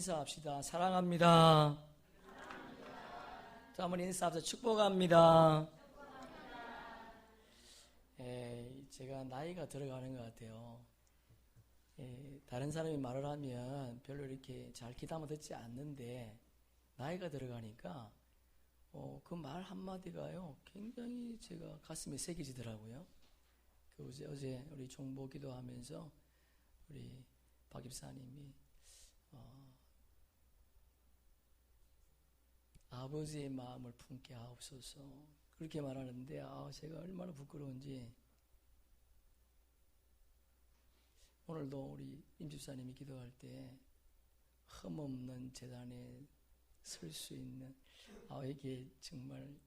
인사합시다. 사랑합니다. 또 한번 인사합시다. 축복합니다. 제가 나이가 들어가는 것 같아요. 다른 사람이 말을 하면 별로 이렇게 잘 귀담아 듣지 않는데 나이가 들어가니까 그 말 한마디가요 굉장히 제가 가슴에 새겨지더라고요. 어제 우리 종보 기도하면서 우리 박 집사님이 아버지의 마음을 품게 하옵소서 그렇게 말하는데 제가 얼마나 부끄러운지 오늘도 우리 임 집사님이 기도할 때 흠없는 제단에 설 수 있는 이게 정말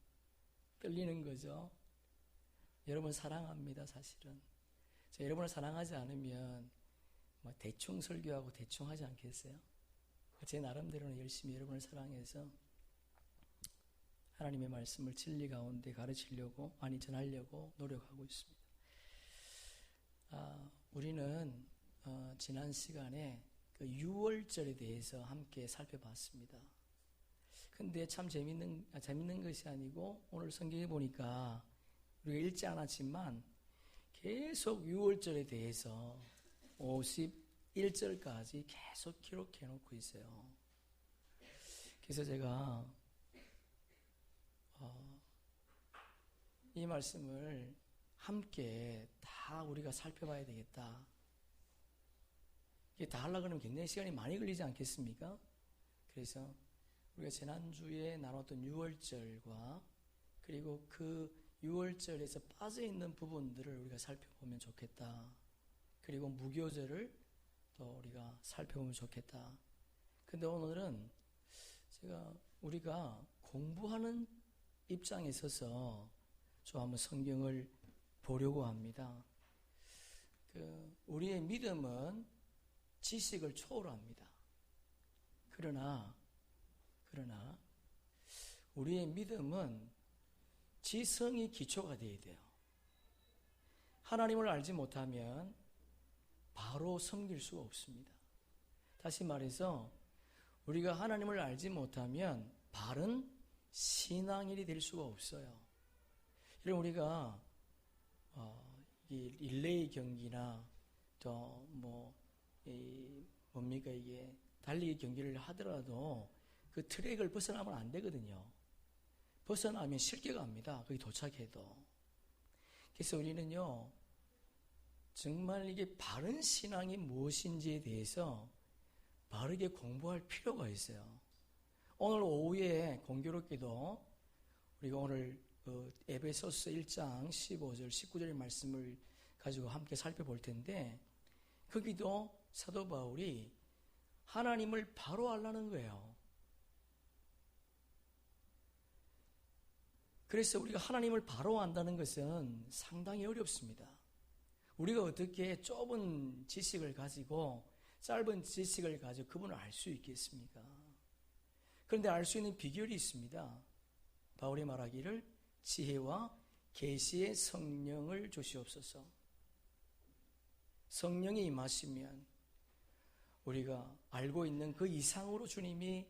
떨리는 거죠. 여러분 사랑합니다. 사실은 여러분을 사랑하지 않으면 대충 설교하고 대충 하지 않겠어요? 제 나름대로는 열심히 여러분을 사랑해서 하나님의 말씀을 진리 가운데 가르치려고 전하려고 노력하고 있습니다. 우리는 지난 시간에 그 6월절에 대해서 함께 살펴봤습니다. 근데 참 재밌는 것이 아니고 오늘 성경에 보니까 우리가 읽지 않았지만 계속 6월절에 대해서 51절까지 계속 기록해 놓고 있어요. 그래서 제가 이 말씀을 함께 다 우리가 살펴봐야 되겠다. 이게 다 하려고 하면 굉장히 시간이 많이 걸리지 않겠습니까? 그래서 우리가 지난주에 나눴던 6월절과 그리고 그 6월절에서 빠져있는 부분들을 우리가 살펴보면 좋겠다. 그리고 무교절을 또 우리가 살펴보면 좋겠다. 근데 오늘은 우리가 공부하는 입장에 서서 좀 한번 성경을 보려고 합니다. 우리의 믿음은 지식을 초월합니다. 그러나 우리의 믿음은 지성이 기초가 되어야 돼요. 하나님을 알지 못하면 바로 섬길 수가 없습니다. 다시 말해서 우리가 하나님을 알지 못하면 바른 신앙인이 될 수가 없어요. 이런 우리가 릴레이 경기나 또 이게 달리기 경기를 하더라도 그 트랙을 벗어나면 안 되거든요. 벗어나면 실격 갑니다. 거기 도착해도. 그래서 우리는요 정말 이게 바른 신앙이 무엇인지에 대해서 바르게 공부할 필요가 있어요. 오늘 오후에 공교롭게도 우리가 오늘 에베소서 1장 15절 19절의 말씀을 가지고 함께 살펴볼 텐데 거기도 사도 바울이 하나님을 바로 알라는 거예요. 그래서 우리가 하나님을 바로 안다는 것은 상당히 어렵습니다. 우리가 어떻게 좁은 지식을 가지고 짧은 지식을 가지고 그분을 알 수 있겠습니까? 그런데 알 수 있는 비결이 있습니다. 바울이 말하기를 지혜와 계시의 성령을 주시옵소서. 성령이 임하시면 우리가 알고 있는 그 이상으로 주님이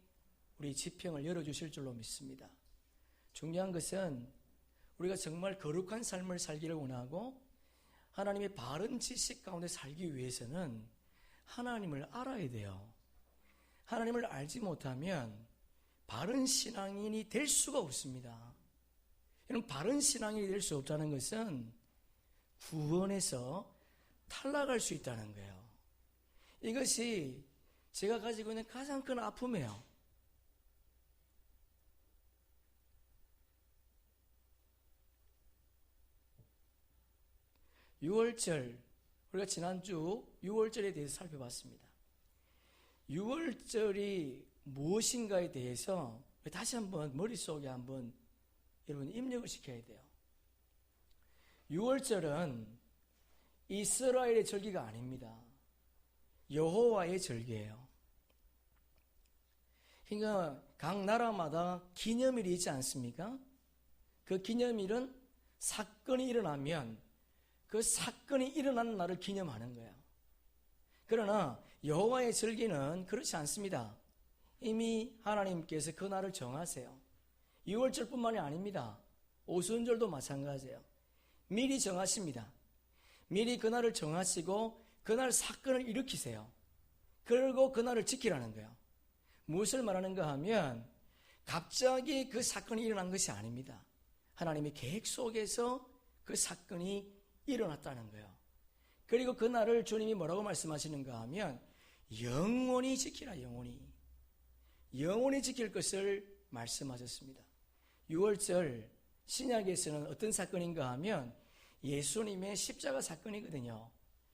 우리 지평을 열어주실 줄로 믿습니다. 중요한 것은 우리가 정말 거룩한 삶을 살기를 원하고 하나님의 바른 지식 가운데 살기 위해서는 하나님을 알아야 돼요. 하나님을 알지 못하면 바른 신앙인이 될 수가 없습니다. 이런 바른 신앙인이 될 수 없다는 것은 구원에서 탈락할 수 있다는 거예요. 이것이 제가 가지고 있는 가장 큰 아픔이에요. (6월절) 우리가 지난주 6월절에 대해서 살펴봤습니다. 6월절이 무엇인가에 대해서 다시 한번 머릿속에 한번 여러분 입력을 시켜야 돼요. 6월절은 이스라엘의 절기가 아닙니다. 여호와의 절기예요. 그러니까 각 나라마다 기념일이 있지 않습니까? 그 기념일은 사건이 일어나면 그 사건이 일어난 날을 기념하는 거예요. 그러나 여호와의 절기는 그렇지 않습니다. 이미 하나님께서 그날을 정하세요. 유월절뿐만이 아닙니다. 오순절도 마찬가지예요. 미리 정하십니다. 미리 그날을 정하시고 그날 사건을 일으키세요. 그리고 그날을 지키라는 거예요. 무엇을 말하는가 하면 갑자기 그 사건이 일어난 것이 아닙니다. 하나님의 계획 속에서 그 사건이 일어났다는 거예요. 그리고 그날을 주님이 뭐라고 말씀하시는가 하면 영원히 지키라, 영원히 지킬 것을 말씀하셨습니다. 유월절 신약에서는 어떤 사건인가 하면 예수님의 십자가 사건이거든요.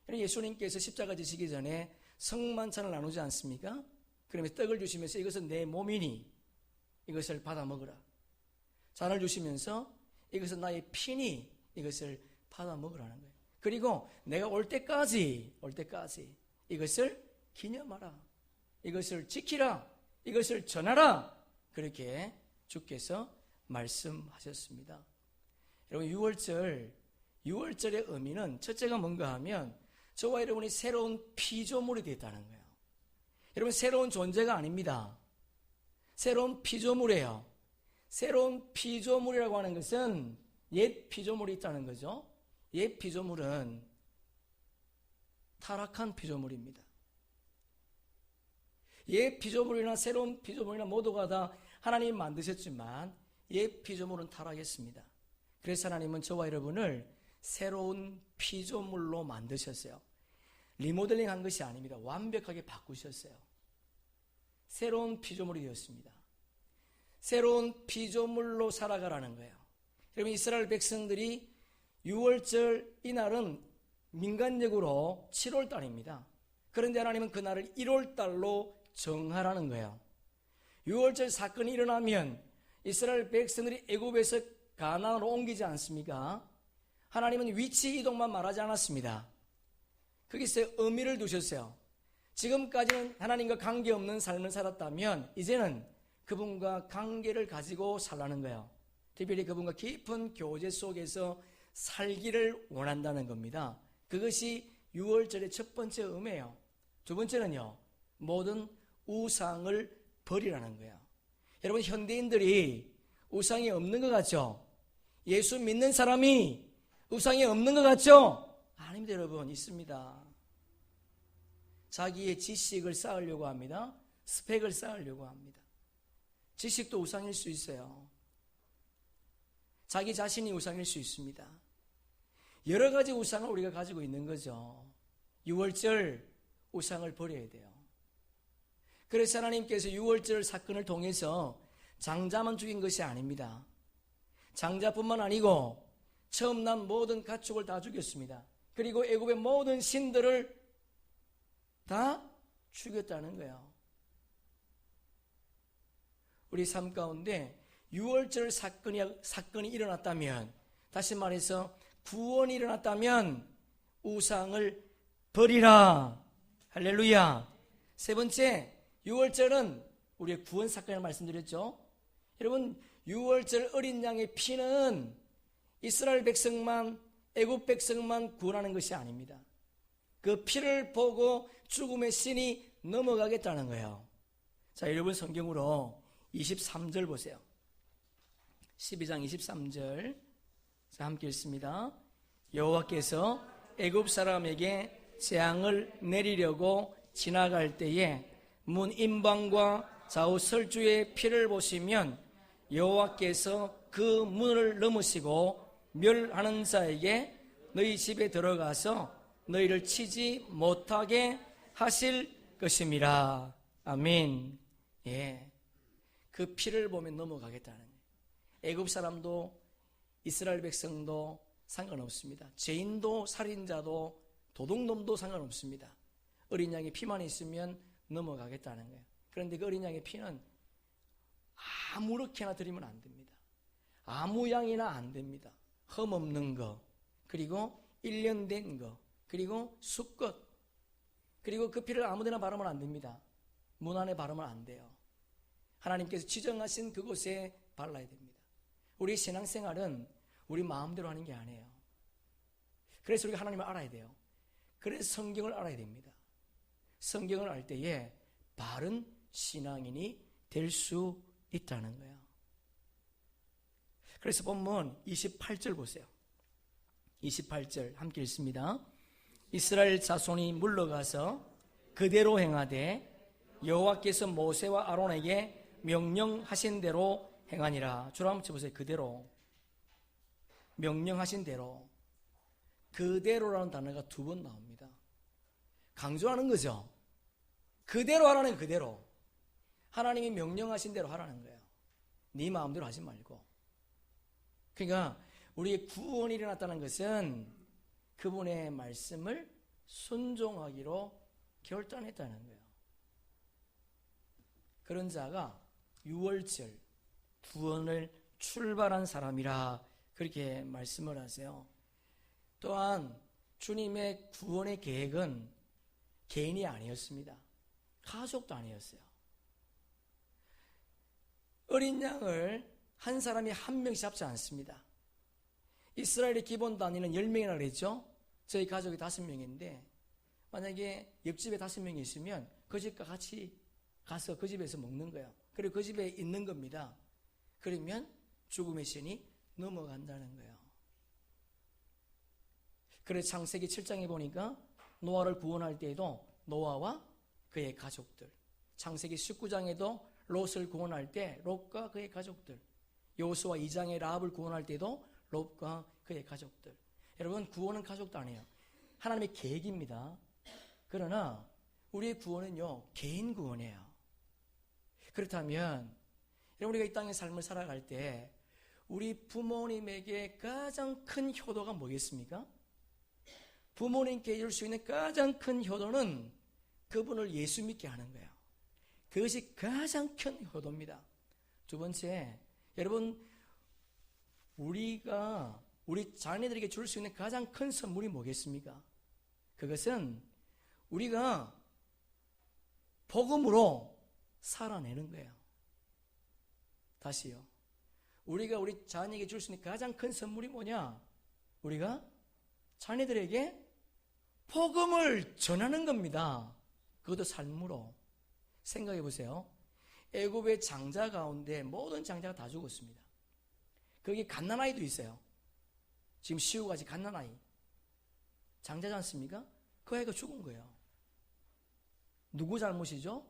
예수님께서 십자가 지시기 전에 성만찬을 나누지 않습니까? 그러면서 떡을 주시면서 이것은 내 몸이니 이것을 받아 먹으라. 잔을 주시면서 이것은 나의 피니 이것을 받아 먹으라는 거예요. 그리고 내가 올 때까지 이것을 기념하라. 이것을 지키라. 이것을 전하라. 그렇게 주께서 말씀하셨습니다. 여러분, 유월절의 의미는 첫째가 뭔가 하면 저와 여러분이 새로운 피조물이 되었다는 거예요. 여러분, 새로운 존재가 아닙니다. 새로운 피조물이에요. 새로운 피조물이라고 하는 것은 옛 피조물이 있다는 거죠. 옛 피조물은 타락한 피조물입니다. 옛 피조물이나 새로운 피조물이나 모두가 다 하나님이 만드셨지만 옛 피조물은 타락했습니다. 그래서 하나님은 저와 여러분을 새로운 피조물로 만드셨어요. 리모델링 한 것이 아닙니다. 완벽하게 바꾸셨어요. 새로운 피조물이 되었습니다. 새로운 피조물로 살아가라는 거예요. 여러분, 이스라엘 백성들이 6월절 이날은 민간적으로 7월달입니다. 그런데 하나님은 그날을 1월달로 정하라는 거예요. 6월절 사건이 일어나면 이스라엘 백성들이 애굽에서 가나안으로 옮기지 않습니까? 하나님은 위치 이동만 말하지 않았습니다. 거기서 의미를 두셨어요. 지금까지는 하나님과 관계없는 삶을 살았다면 이제는 그분과 관계를 가지고 살라는 거예요. 특별히 그분과 깊은 교제 속에서 살기를 원한다는 겁니다. 그것이 6월절의 첫 번째 의미예요. 두 번째는요, 모든 우상을 버리라는 거예요. 여러분, 현대인들이 우상이 없는 것 같죠? 예수 믿는 사람이 우상이 없는 것 같죠? 아닙니다. 여러분, 있습니다. 자기의 지식을 쌓으려고 합니다. 스펙을 쌓으려고 합니다. 지식도 우상일 수 있어요. 자기 자신이 우상일 수 있습니다. 여러 가지 우상을 우리가 가지고 있는 거죠. 6월절 우상을 버려야 돼요. 그래서 하나님께서 6월절 사건을 통해서 장자만 죽인 것이 아닙니다. 장자뿐만 아니고 처음 난 모든 가축을 다 죽였습니다. 그리고 애굽의 모든 신들을 다 죽였다는 거예요. 우리 삶 가운데 6월절 사건이 일어났다면, 다시 말해서 구원이 일어났다면 우상을 버리라. 할렐루야. 세 번째, 6월절은 우리의 구원 사건을 말씀드렸죠. 여러분, 6월절 어린 양의 피는 이스라엘 백성만, 애굽 백성만 구원하는 것이 아닙니다. 그 피를 보고 죽음의 신이 넘어가겠다는 거예요. 자, 여러분 성경으로 23절 보세요. 12장 23절. 자, 함께 읽습니다. 여호와께서 애굽 사람에게 재앙을 내리려고 지나갈 때에 문 임방과 좌우 설주의 피를 보시면 여호와께서 그 문을 넘으시고 멸하는 자에게 너희 집에 들어가서 너희를 치지 못하게 하실 것임이라. 아멘. 예. 그 피를 보면 넘어가겠다는 거예요. 애굽 사람도 이스라엘 백성도 상관없습니다. 죄인도 살인자도 도둑놈도 상관없습니다. 어린 양의 피만 있으면 넘어가겠다는 거예요. 그런데 그 어린 양의 피는 아무렇게나 드리면 안 됩니다. 아무 양이나 안 됩니다. 흠없는 거, 그리고 1년 된 거, 그리고 수컷, 그리고 그 피를 아무데나 바르면 안 됩니다. 문 안에 바르면 안 돼요. 하나님께서 지정하신 그곳에 발라야 됩니다. 우리 신앙생활은 우리 마음대로 하는 게 아니에요. 그래서 우리가 하나님을 알아야 돼요. 그래서 성경을 알아야 됩니다. 성경을 알 때에 바른 신앙인이 될 수 있다는 거예요. 그래서 본문 28절 보세요. 28절 함께 읽습니다. 이스라엘 자손이 물러가서 그대로 행하되 여호와께서 모세와 아론에게 명령하신 대로 행하니라. 주로 한번 쳐보세요. 그대로. 명령하신 대로. 그대로라는 단어가 2번 나옵니다. 강조하는 거죠. 그대로 하라는 그대로. 하나님이 명령하신 대로 하라는 거예요. 네 마음대로 하지 말고. 그러니까 우리의 구원이 일어났다는 것은 그분의 말씀을 순종하기로 결단했다는 거예요. 그런 자가 유월절 구원을 출발한 사람이라 그렇게 말씀을 하세요. 또한 주님의 구원의 계획은 개인이 아니었습니다. 가족도 아니었어요. 어린 양을 한 사람이 한 명씩 잡지 않습니다. 이스라엘의 기본 단위는 10명이라고 그랬죠. 저희 가족이 5명인데 만약에 옆집에 5명이 있으면 그 집과 같이 가서 그 집에서 먹는 거예요. 그리고 그 집에 있는 겁니다. 그러면 죽음의 신이 넘어간다는 거예요. 그래서 창세기 7장에 보니까 노아를 구원할 때에도 노아와 그의 가족들, 창세기 19장에도 롯을 구원할 때 롯과 그의 가족들, 여호수아 2장에 라합을 구원할 때도 롯과 그의 가족들. 여러분, 구원은 가족도 아니에요. 하나님의 계획입니다. 그러나 우리의 구원은요, 개인 구원이에요. 그렇다면 여러분, 우리가 이 땅의 삶을 살아갈 때 우리 부모님에게 가장 큰 효도가 뭐겠습니까? 부모님께 줄 수 있는 가장 큰 효도는 그분을 예수 믿게 하는 거예요. 그것이 가장 큰 효도입니다. 두 번째, 여러분, 우리가 우리 자녀들에게 줄 수 있는 가장 큰 선물이 뭐겠습니까? 그것은 우리가 복음으로 살아내는 거예요. 다시요. 우리가 우리 자녀에게 줄 수 있는 가장 큰 선물이 뭐냐? 우리가 자녀들에게 복음을 전하는 겁니다. 그것도 삶으로. 생각해 보세요. 애굽의 장자 가운데 모든 장자가 다 죽었습니다. 거기 갓난아이도 있어요. 지금 시우같이 갓난아이. 장자지 않습니까? 그 아이가 죽은 거예요. 누구 잘못이죠?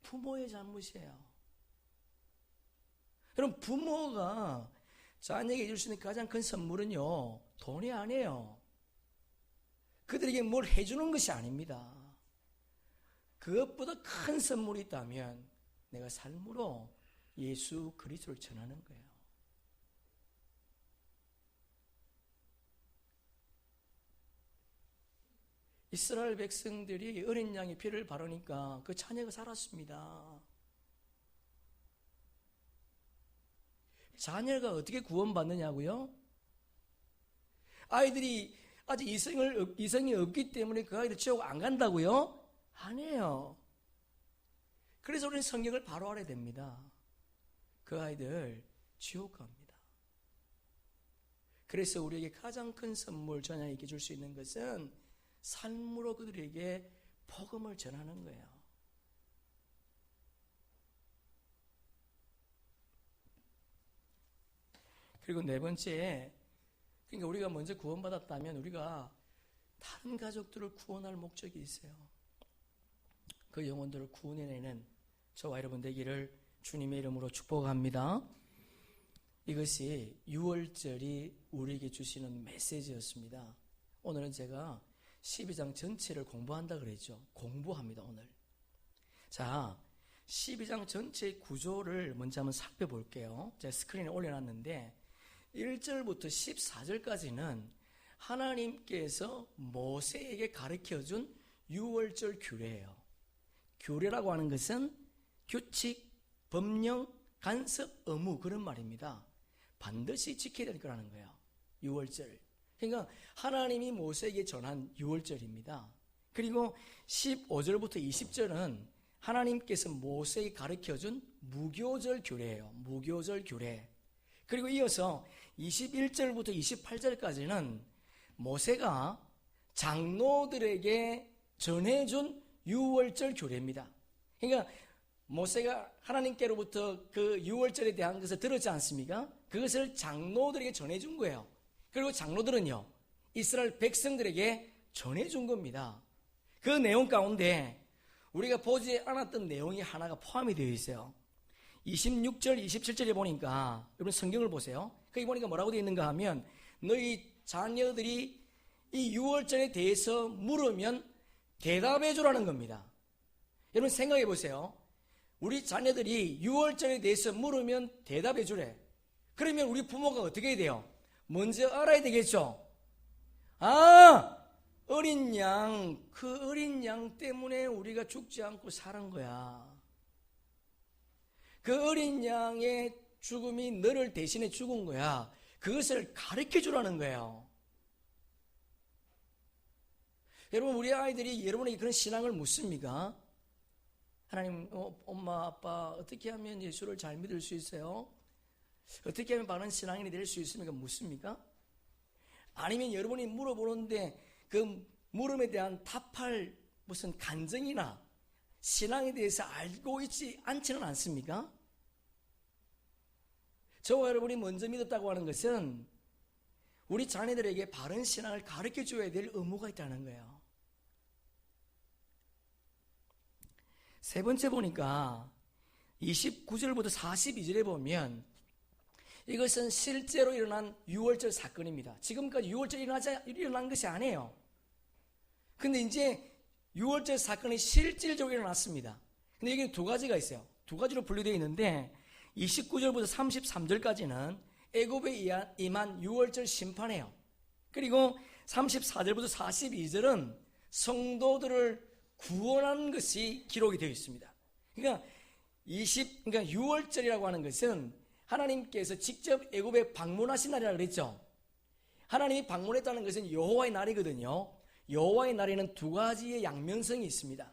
부모의 잘못이에요. 여러분, 부모가 자녀에게 줄 수 있는 가장 큰 선물은요, 돈이 아니에요. 그들에게 뭘 해주는 것이 아닙니다. 그것보다 큰 선물이 있다면 내가 삶으로 예수 그리스도를 전하는 거예요. 이스라엘 백성들이 어린 양의 피를 바르니까 그 자녀가 살았습니다. 자녀가 어떻게 구원받느냐고요? 아이들이 아직 이성이 없기 때문에 그 아이들 지옥 안 간다고요? 아니에요. 그래서 우리는 성경을 바로 알아야 됩니다. 그 아이들 지옥 갑니다. 그래서 우리에게 가장 큰 선물, 자녀에게 줄 수 있는 것은 삶으로 그들에게 복음을 전하는 거예요. 그리고 네 번째, 그러니까 우리가 먼저 구원받았다면 우리가 다른 가족들을 구원할 목적이 있어요. 그 영혼들을 구원해내는 저와 여러분 되기를 주님의 이름으로 축복합니다. 이것이 유월절이 우리에게 주시는 메시지였습니다. 오늘은 제가 12장 전체를 공부한다 그랬죠. 공부합니다, 오늘. 자, 12장 전체의 구조를 먼저 한번 살펴볼게요. 제가 스크린에 올려놨는데 1절부터 14절까지는 하나님께서 모세에게 가르쳐준 유월절 규례예요. 규례라고 하는 것은 규칙, 법령, 간섭, 의무 그런 말입니다. 반드시 지켜야 될 거라는 거예요. 유월절. 그러니까 하나님이 모세에게 전한 유월절입니다. 그리고 15절부터 20절은 하나님께서 모세에게 가르쳐준 무교절 규례예요. 무교절 규례. 그리고 이어서 21절부터 28절까지는 모세가 장로들에게 전해준 유월절 규례입니다. 그러니까 모세가 하나님께로부터 그 유월절에 대한 것을 들었지 않습니까? 그것을 장로들에게 전해준 거예요. 그리고 장로들은요, 이스라엘 백성들에게 전해준 겁니다. 그 내용 가운데 우리가 보지 않았던 내용이 하나가 포함이 되어 있어요. 26절, 27절에 보니까, 여러분 성경을 보세요. 거기 보니까 뭐라고 되어 있는가 하면, 너희 자녀들이 이 유월절에 대해서 물으면 대답해 주라는 겁니다. 여러분 생각해 보세요. 우리 자녀들이 유월절에 대해서 물으면 대답해 주래. 그러면 우리 부모가 어떻게 해야 돼요? 먼저 알아야 되겠죠. 어린 양, 그 어린 양 때문에 우리가 죽지 않고 살은 거야. 그 어린 양의 죽음이 너를 대신해 죽은 거야. 그것을 가르쳐 주라는 거예요. 여러분, 우리 아이들이 여러분에게 그런 신앙을 묻습니까? 하나님, 엄마, 아빠, 어떻게 하면 예수를 잘 믿을 수 있어요? 어떻게 하면 바른 신앙인이 될 수 있습니까? 묻습니까? 아니면 여러분이 물어보는데 그 물음에 대한 답할 무슨 간증이나 신앙에 대해서 알고 있지 않지는 않습니까? 저와 여러분이 먼저 믿었다고 하는 것은 우리 자녀들에게 바른 신앙을 가르쳐 줘야 될 의무가 있다는 거예요. 세 번째 보니까 29절부터 42절에 보면 이것은 실제로 일어난 유월절 사건입니다. 지금까지 유월절 일어난 것이 아니에요. 근데 이제 유월절 사건이 실질적으로 일어났습니다. 근데 여기 두 가지가 있어요. 두 가지로 분류되어 있는데 29절부터 33절까지는 애굽에 임한 유월절 심판이에요. 그리고 34절부터 42절은 성도들을 구원한 것이 기록이 되어 있습니다. 그러니까 6월절이라고 하는 것은 하나님께서 직접 애굽에 방문하신 날이라고 그랬죠. 하나님이 방문했다는 것은 여호와의 날이거든요. 여호와의 날에는 두 가지의 양면성이 있습니다.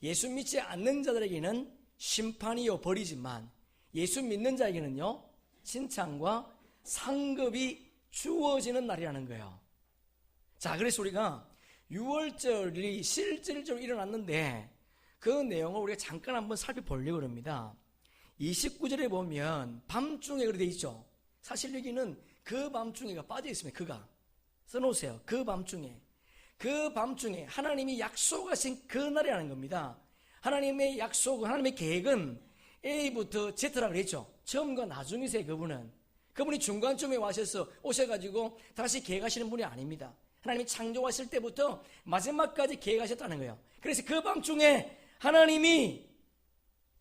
예수 믿지 않는 자들에게는 심판이요 벌이지만 예수 믿는 자에게는요 칭찬과 상급이 주어지는 날이라는 거예요. 자, 그래서 우리가 6월절이 실질적으로 일어났는데 그 내용을 우리가 잠깐 한번 살펴보려고 합니다. 29절에 보면 밤중에 그렇게 되어 있죠. 사실 여기는 그 밤중에가 빠져 있습니다. 그가 써놓으세요. 그 밤중에 하나님이 약속하신 그 날이라는 겁니다. 하나님의 약속은, 하나님의 계획은 A부터 Z라고 그랬죠. 처음과 나중이세요. 그분이 중간쯤에 오셔가지고 다시 계획하시는 분이 아닙니다. 하나님이 창조하실 때부터 마지막까지 계획하셨다는 거예요. 그래서 그 밤중에 하나님이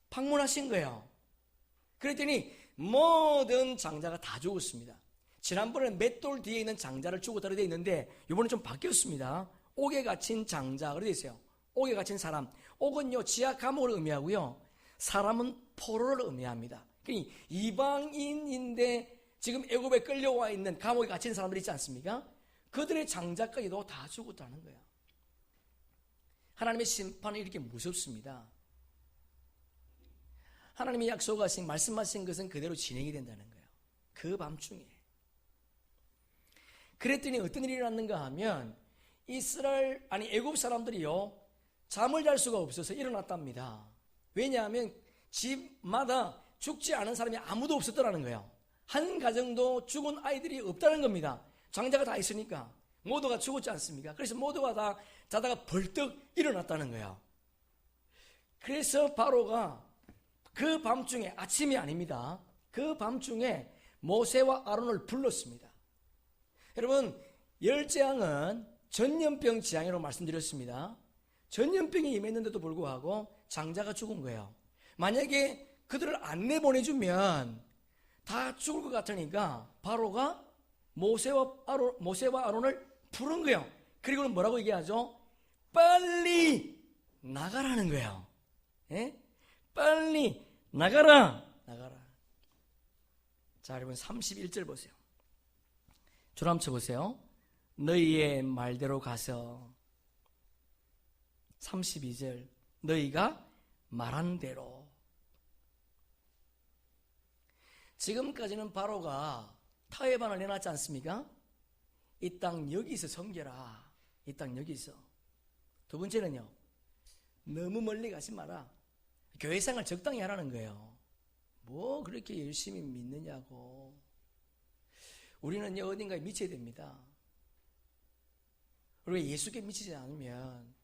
방문하신 거예요. 그랬더니 모든 장자가 다 죽었습니다. 지난번에는 맷돌 뒤에 있는 장자를 죽었다고 되어 있는데 이번엔 좀 바뀌었습니다. 옥에 갇힌 장자가 되어 있어요. 옥에 갇힌 사람. 옥은요 지하 감옥을 의미하고요, 사람은 포로를 의미합니다. 그러니까 이방인인데 지금 애굽에 끌려와 있는 감옥에 갇힌 사람들 있지 않습니까? 그들의 장자까지도 다 죽었다는 거예요. 하나님의 심판이 이렇게 무섭습니다. 하나님이 약속하신, 말씀하신 것은 그대로 진행이 된다는 거예요. 그 밤중에. 그랬더니 어떤 일이 일어났는가 하면 애굽 사람들이요 잠을 잘 수가 없어서 일어났답니다. 왜냐하면 집마다 죽지 않은 사람이 아무도 없었더라는 거예요. 한 가정도 죽은 아이들이 없다는 겁니다. 장자가 다 있으니까 모두가 죽었지 않습니까? 그래서 모두가 다 자다가 벌떡 일어났다는 거예요. 그래서 바로가 그 밤중에, 아침이 아닙니다, 그 밤중에 모세와 아론을 불렀습니다. 여러분, 열재앙은 전염병 재앙이라고 말씀드렸습니다. 전염병이 임했는데도 불구하고 장자가 죽은 거예요. 만약에 그들을 안 내보내주면 다 죽을 것 같으니까 바로가 모세와 아론을 부른 거예요. 그리고는 뭐라고 얘기하죠? 빨리 나가라는 거예요. 예? 빨리 나가라. 자, 여러분 31절 보세요. 줄 한번 쳐보세요. 너희의 말대로 가서. 32절 너희가 말한 대로. 지금까지는 바로가 타협안을 내놨지 않습니까? 이 땅 여기서 섬겨라. 이 땅 여기서. 두 번째는요, 너무 멀리 가지 마라. 교회 생활 적당히 하라는 거예요. 뭐 그렇게 열심히 믿느냐고. 우리는 어딘가에 미쳐야 됩니다. 우리가 예수께 미치지 않으면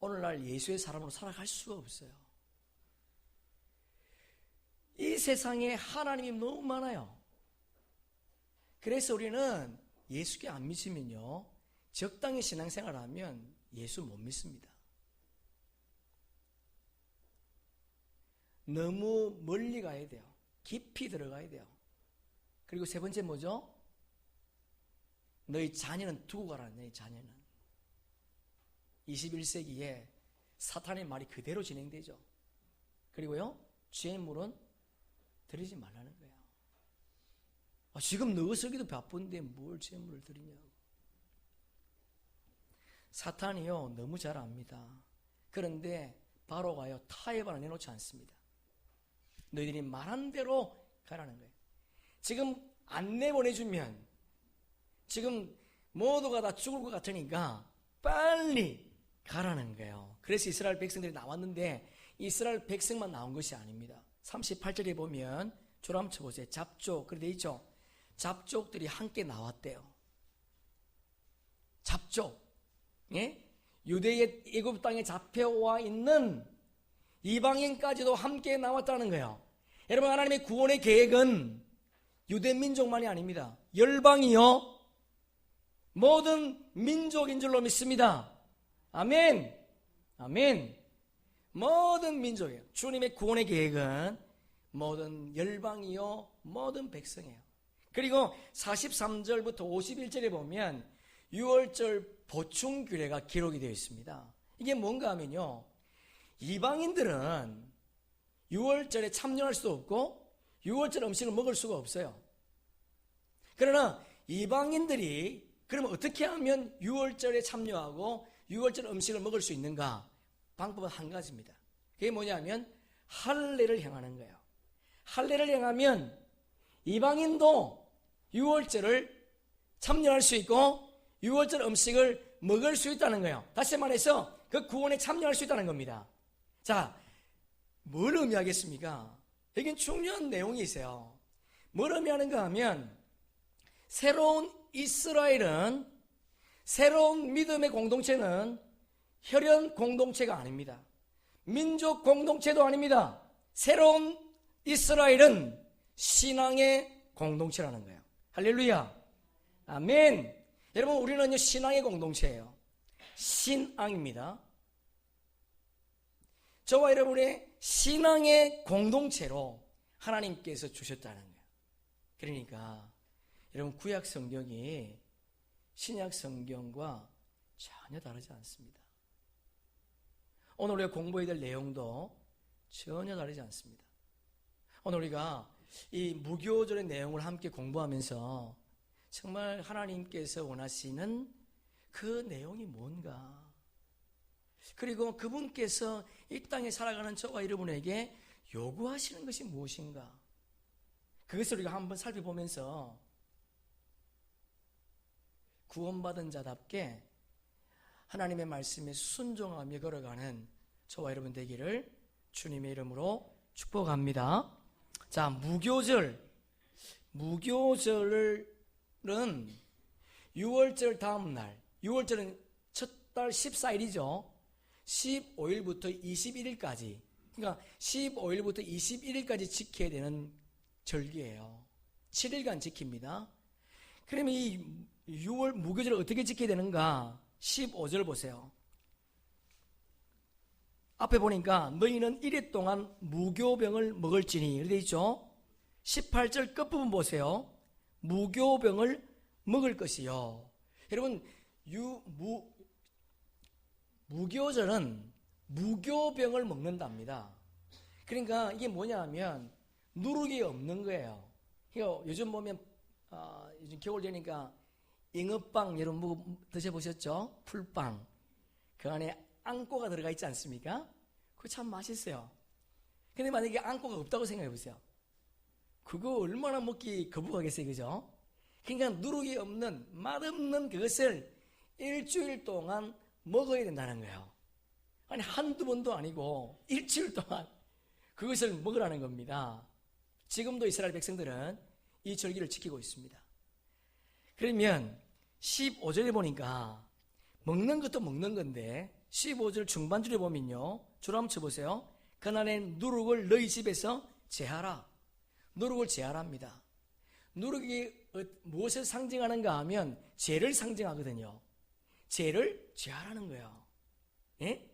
오늘날 예수의 사람으로 살아갈 수가 없어요. 이 세상에 하나님이 너무 많아요. 그래서 우리는 예수께 안 미치면요, 적당히 신앙생활을 하면 예수 못 믿습니다. 너무 멀리 가야 돼요. 깊이 들어가야 돼요. 그리고 세 번째 뭐죠? 너희 자녀는 두고 가라. 너희 자녀는 21세기에 사탄의 말이 그대로 진행되죠. 그리고요, 죄의 물은 드리지 말라는 거예요. 지금 너 쓰기도 바쁜데 뭘 죄의 물을 드리냐고. 사탄이요, 너무 잘 압니다. 그런데 바로 가요, 타협을 내놓지 않습니다. 너희들이 말한 대로 가라는 거예요. 지금 안 내보내주면 지금 모두가 다 죽을 것 같으니까 빨리 가라는 거예요. 그래서 이스라엘 백성들이 나왔는데 이스라엘 백성만 나온 것이 아닙니다. 38절에 보면 줄 한번 쳐보세요. 잡족, 그래 돼 있죠. 잡족들이 함께 나왔대요. 잡족, 예? 유대의 애굽 땅에 잡혀와 있는 이방인까지도 함께 나왔다는 거예요. 여러분, 하나님의 구원의 계획은 유대 민족만이 아닙니다. 열방이요, 모든 민족인 줄로 믿습니다. 아멘. 아멘. 모든 민족이에요. 주님의 구원의 계획은 모든 열방이요, 모든 백성이에요. 그리고 43절부터 51절에 보면 6월절 보충 규례가 기록이 되어 있습니다. 이게 뭔가 하면요, 이방인들은 6월절에 참여할 수도 없고 6월절 음식을 먹을 수가 없어요. 그러나 이방인들이 그러면 어떻게 하면 6월절에 참여하고 6월절 음식을 먹을 수 있는가? 방법은 한 가지입니다. 그게 뭐냐면 할례를 행하는 거예요. 할례를 행하면 이방인도 6월절을 참여할 수 있고 6월절 음식을 먹을 수 있다는 거예요. 다시 말해서 그 구원에 참여할 수 있다는 겁니다. 자, 뭘 의미하겠습니까? 여긴 중요한 내용이 있어요. 뭘 의미하는가 하면 새로운 이스라엘은, 새로운 믿음의 공동체는 혈연 공동체가 아닙니다. 민족 공동체도 아닙니다. 새로운 이스라엘은 신앙의 공동체라는 거예요. 할렐루야. 아멘. 여러분, 우리는요, 신앙의 공동체예요. 신앙입니다. 저와 여러분의 신앙의 공동체로 하나님께서 주셨다는 거예요. 그러니까 여러분, 구약 성경이 신약 성경과 전혀 다르지 않습니다. 오늘 우리가 공부해야 될 내용도 전혀 다르지 않습니다. 오늘 우리가 이 무교절의 내용을 함께 공부하면서 정말 하나님께서 원하시는 그 내용이 뭔가, 그리고 그분께서 이 땅에 살아가는 저와 여러분에게 요구하시는 것이 무엇인가, 그것을 우리가 한번 살펴보면서 구원받은 자답게 하나님의 말씀에 순종하며 걸어가는 저와 여러분 되기를 주님의 이름으로 축복합니다. 자, 무교절은 6월절 다음 날, 6월절은 첫 달 14일이죠. 15일부터 21일까지, 그러니까 15일부터 21일까지 지켜야 되는 절기예요. 7일간 지킵니다. 그러면 이 6월 무교절을 어떻게 지켜야 되는가? 15절 보세요. 앞에 보니까 너희는 1일 동안 무교병을 먹을지니, 이렇게 되어 있죠. 18절 끝부분 보세요. 무교병을 먹을 것이요. 여러분, 무교절은 무교병을 먹는답니다. 그러니까 이게 뭐냐 하면 누룩이 없는 거예요. 요즘 보면 요즘 겨울 되니까 잉어빵 여러분 뭐 드셔보셨죠? 풀빵. 그 안에 앙꼬가 들어가 있지 않습니까? 그거 참 맛있어요. 근데 만약에 앙꼬가 없다고 생각해 보세요. 그거 얼마나 먹기 거부하겠어요, 그죠? 그러니까 누룩이 없는, 맛없는 그것을 일주일 동안 먹어야 된다는 거예요. 아니, 한두 번도 아니고 일주일 동안 그것을 먹으라는 겁니다. 지금도 이스라엘 백성들은 이 절기를 지키고 있습니다. 그러면 15절에 보니까 먹는 것도 먹는 건데 15절 중반줄에 보면요, 줄 한번 쳐보세요. 그날에 누룩을 너희 집에서 제하라. 누룩을 제하랍니다. 누룩이 무엇을 상징하는가 하면 죄를 상징하거든요. 죄를 제하라는 거예요. 예?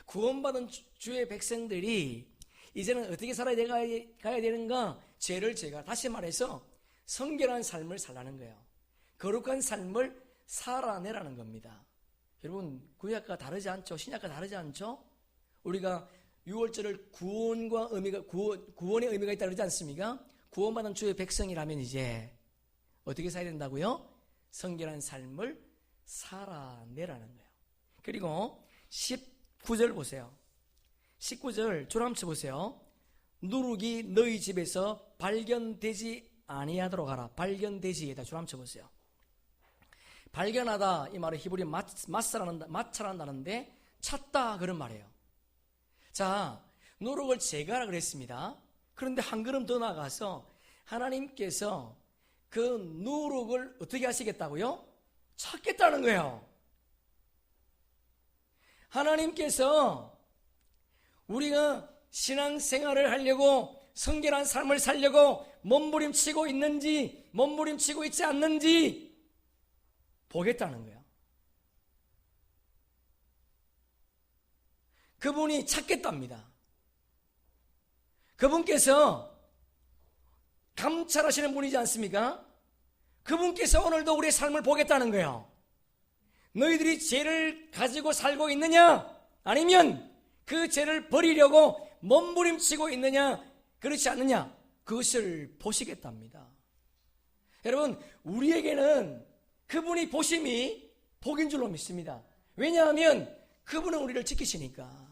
구원받은 주의 백성들이 이제는 어떻게 살아야 가야 되는가? 죄를 제가, 다시 말해서 성결한 삶을 살라는 거예요. 거룩한 삶을 살아내라는 겁니다. 여러분, 구약과 다르지 않죠? 신약과 다르지 않죠? 우리가 6월절을 구원의 의미가 있다고 그러지 않습니까? 구원받은 주의 백성이라면 이제 어떻게 살아야 된다고요? 성결한 삶을 살아내라는 거예요. 그리고 19절 보세요. 19절 줄 한번 쳐보세요. 누룩이 너희 집에서 발견되지 아니하도록 하라. 발견되지에다 줄 한번 쳐보세요. 발견하다, 이 말은 히브리 마차란다는데 찾다 그런 말이에요. 자, 누룩을 제거하라 그랬습니다. 그런데 한 걸음 더 나가서 하나님께서 그 누룩을 어떻게 하시겠다고요? 찾겠다는 거예요. 하나님께서 우리가 신앙생활을 하려고, 성결한 삶을 살려고 몸부림치고 있는지 몸부림치고 있지 않는지 보겠다는 거예요. 그분이 찾겠답니다. 그분께서 감찰하시는 분이지 않습니까? 그분께서 오늘도 우리의 삶을 보겠다는 거예요. 너희들이 죄를 가지고 살고 있느냐? 아니면 그 죄를 버리려고 몸부림치고 있느냐? 그렇지 않느냐? 그것을 보시겠답니다. 여러분, 우리에게는 그분이 보심이 복인 줄로 믿습니다. 왜냐하면 그분은 우리를 지키시니까.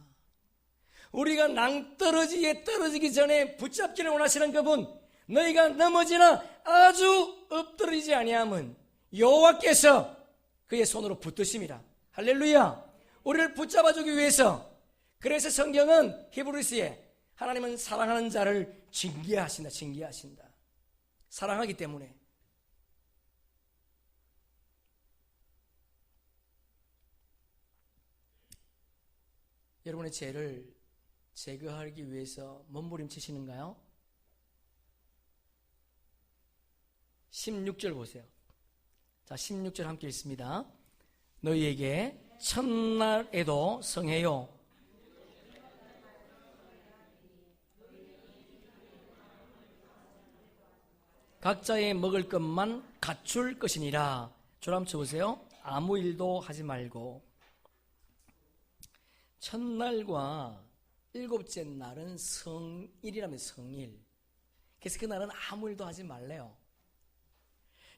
우리가 낭떠러지에 떨어지기 전에 붙잡기를 원하시는 그분, 너희가 넘어지나 아주 엎드리지 아니함은 여호와께서 그의 손으로 붙드심이라. 할렐루야. 우리를 붙잡아주기 위해서. 그래서 성경은 히브리서에 하나님은 사랑하는 자를 징계하신다. 징계하신다. 사랑하기 때문에. 여러분의 죄를 제거하기 위해서 몸부림치시는가요? 16절 보세요. 자, 16절 함께 읽습니다. 너희에게 첫날에도 성해요. 각자의 먹을 것만 갖출 것이니라. 줄 한번 쳐보세요. 아무 일도 하지 말고. 첫날과 일곱째 날은 성일이라면 성일. 그래서 그날은 아무 일도 하지 말래요.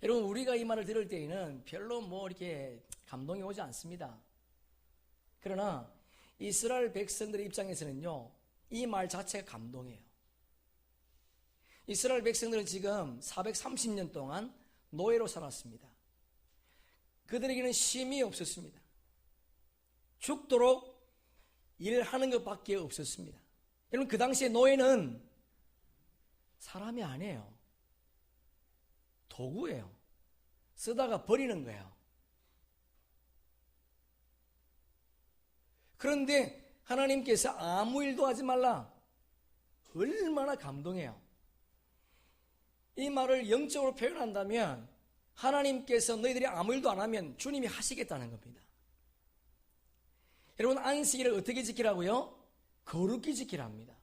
여러분, 우리가 이 말을 들을 때에는 별로 이렇게 감동이 오지 않습니다. 그러나 이스라엘 백성들의 입장에서는요, 이 말 자체가 감동이에요. 이스라엘 백성들은 지금 430년 동안 노예로 살았습니다. 그들에게는 쉼이 없었습니다. 죽도록 일하는 것밖에 없었습니다. 여러분, 그 당시에 노예는 사람이 아니에요. 도구예요. 쓰다가 버리는 거예요. 그런데 하나님께서 아무 일도 하지 말라. 얼마나 감동해요. 이 말을 영적으로 표현한다면 하나님께서 너희들이 아무 일도 안 하면 주님이 하시겠다는 겁니다. 여러분, 안식일을 어떻게 지키라고요? 거룩히 지키랍니다.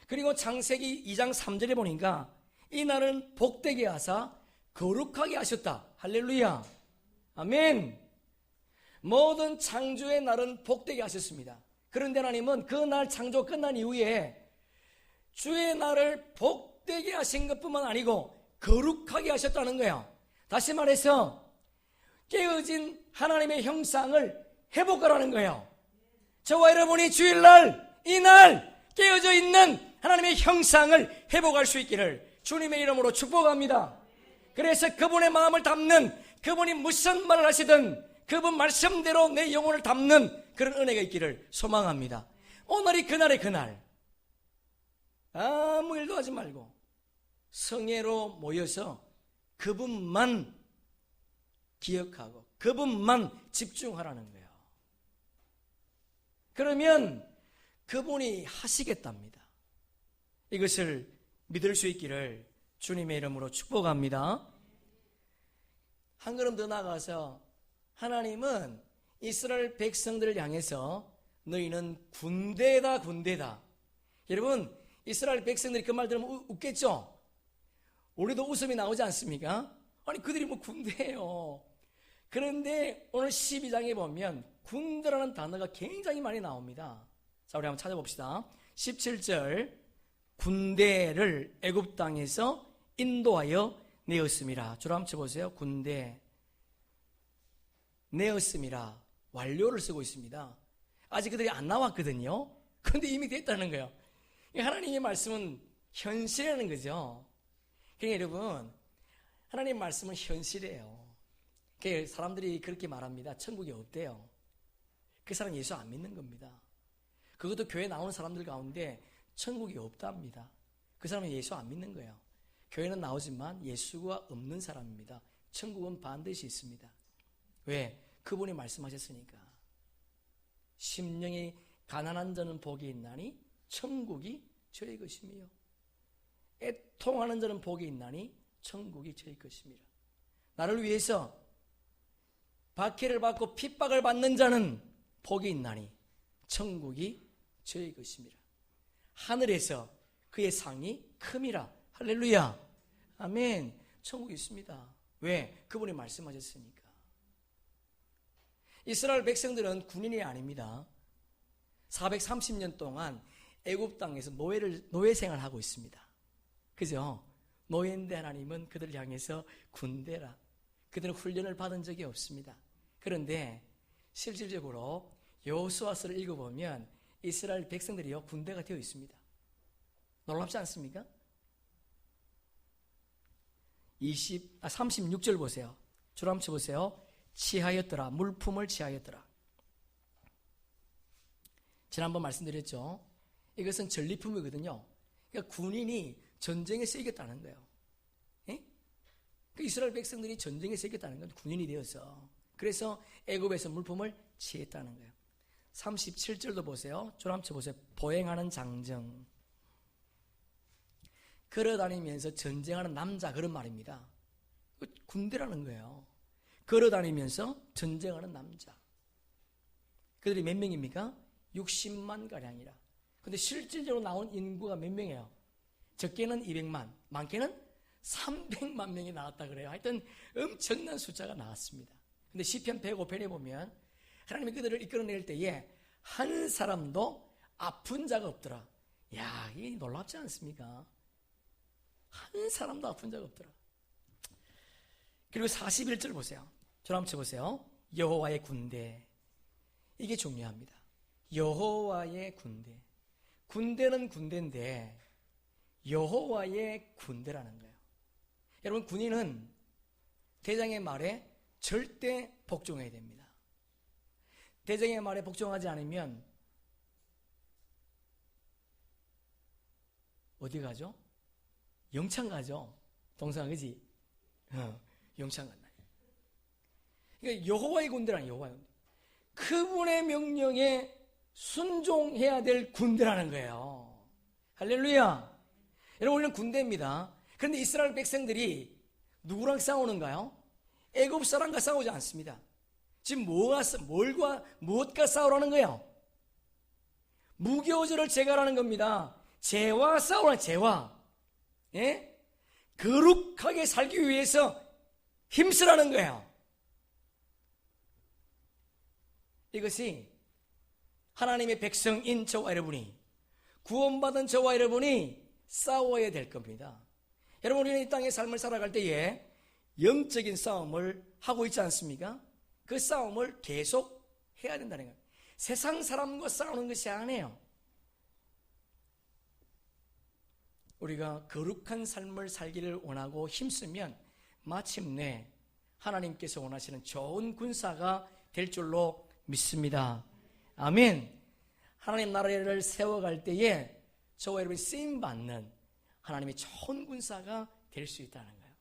그리고 창세기 2장 3절에 보니까 이 날은 복되게 하사 거룩하게 하셨다. 할렐루야. 아멘. 모든 창조의 날은 복되게 하셨습니다. 그런데 하나님은 그 날 창조 끝난 이후에 주의 날을 복되게 하신 것뿐만 아니고 거룩하게 하셨다는 거예요. 다시 말해서 깨어진 하나님의 형상을 회복하라는 거예요. 저와 여러분이 주일날, 이날 깨어져 있는 하나님의 형상을 회복할 수 있기를 주님의 이름으로 축복합니다. 그래서 그분의 마음을 담는, 그분이 무슨 말을 하시든 그분 말씀대로 내 영혼을 담는 그런 은혜가 있기를 소망합니다. 오늘이 그날의 그날. 아무 일도 하지 말고 성회로 모여서 그분만 기억하고 그분만 집중하라는 거예요. 그러면 그분이 하시겠답니다. 이것을 믿을 수 있기를 주님의 이름으로 축복합니다. 한 걸음 더 나아가서 하나님은 이스라엘 백성들을 향해서 너희는 군대다 군대다. 여러분 이스라엘 백성들이 그 말 들으면 웃겠죠? 우리도 웃음이 나오지 않습니까? 아니 그들이 뭐 군대예요. 그런데 오늘 12장에 보면 군대라는 단어가 굉장히 많이 나옵니다. 자, 우리 한번 찾아봅시다. 17절 군대를 애굽 땅에서 인도하여 내었음이라. 주로 한번 쳐보세요. 군대 내었음이라. 완료를 쓰고 있습니다. 아직 그들이 안 나왔거든요. 그런데 이미 됐다는 거예요. 하나님의 말씀은 현실이라는 거죠. 그러니까 여러분 하나님의 말씀은 현실이에요. 사람들이 그렇게 말합니다. 천국이 없대요. 그 사람 예수 안 믿는 겁니다. 그것도 교회 나오는 사람들 가운데 천국이 없답니다. 그 사람은 예수 안 믿는 거예요. 교회는 나오지만 예수가 없는 사람입니다. 천국은 반드시 있습니다. 왜? 그분이 말씀하셨으니까. 심령이 가난한 자는 복이 있나니 천국이 저의 것이며 애통하는 자는 복이 있나니 천국이 저의 것이니라. 나를 위해서 박해를 받고 핍박을 받는 자는 복이 있나니 천국이 저의 것이니라. 하늘에서 그의 상이 큼이라. 할렐루야. 아멘. 천국이 있습니다. 왜? 그분이 말씀하셨으니까. 이스라엘 백성들은 군인이 아닙니다. 430년 동안 애굽 땅에서 노예 생활을 하고 있습니다. 그죠? 노예인데 하나님은 그들을 향해서 군대라. 그들은 훈련을 받은 적이 없습니다. 그런데 실질적으로 여호수아서를 읽어보면 이스라엘 백성들이요 군대가 되어 있습니다. 놀랍지 않습니까? 36절 보세요. 줄 한번 쳐보세요. 취하였더라. 물품을 취하였더라. 지난번 말씀드렸죠. 이것은 전리품이거든요. 그러니까 군인이 전쟁에 쓰이겠다는 거예요. 예? 그 이스라엘 백성들이 전쟁에 쓰이겠다는 건 군인이 되어서 그래서 애굽에서 물품을 취했다는 거예요. 37절도 보세요. 줄 한번 쳐보세요. 보행하는 장정. 걸어다니면서 전쟁하는 남자 그런 말입니다. 군대라는 거예요. 걸어다니면서 전쟁하는 남자. 그들이 몇 명입니까? 60만 가량이라. 근데 실질적으로 나온 인구가 몇 명이에요? 적게는 200만, 많게는 300만 명이 나왔다 그래요. 하여튼 엄청난 숫자가 나왔습니다. 근데 시편 105편에 보면 하나님이 그들을 이끌어낼 때에 한 사람도 아픈 자가 없더라. 야, 이게 놀랍지 않습니까? 한 사람도 아픈 자가 없더라. 그리고 41절 보세요. 저 한번 쳐보세요. 여호와의 군대. 이게 중요합니다. 여호와의 군대. 군대는 군대인데 여호와의 군대라는 거예요. 여러분 군인은 대장의 말에 절대 복종해야 됩니다. 대장의 말에 복종하지 않으면 어디 가죠? 영창 가죠. 동상 그지? 영창 간다. 그러니까 여호와의 군대라는 여호와의 군대. 그분의 명령에 순종해야 될 군대라는 거예요. 할렐루야. 여러분 우리는 군대입니다. 그런데 이스라엘 백성들이 누구랑 싸우는가요? 애굽 사람과 싸우지 않습니다. 지금 무엇과 싸우라는 거예요? 무교절을 제거하라는 겁니다. 죄와 싸우라는 죄와. 예? 거룩하게 살기 위해서 힘쓰라는 거예요. 이것이 하나님의 백성인 저와 여러분이 구원받은 저와 여러분이 싸워야 될 겁니다. 여러분 우리는 이 땅의 삶을 살아갈 때에 영적인 싸움을 하고 있지 않습니까? 그 싸움을 계속 해야 된다는 거예요. 세상 사람과 싸우는 것이 아니에요. 우리가 거룩한 삶을 살기를 원하고 힘쓰면 마침내 하나님께서 원하시는 좋은 군사가 될 줄로 믿습니다. 아멘. 하나님 나라를 세워갈 때에 저와 여러분이 쓰임받는 하나님의 좋은 군사가 될 수 있다는 거예요.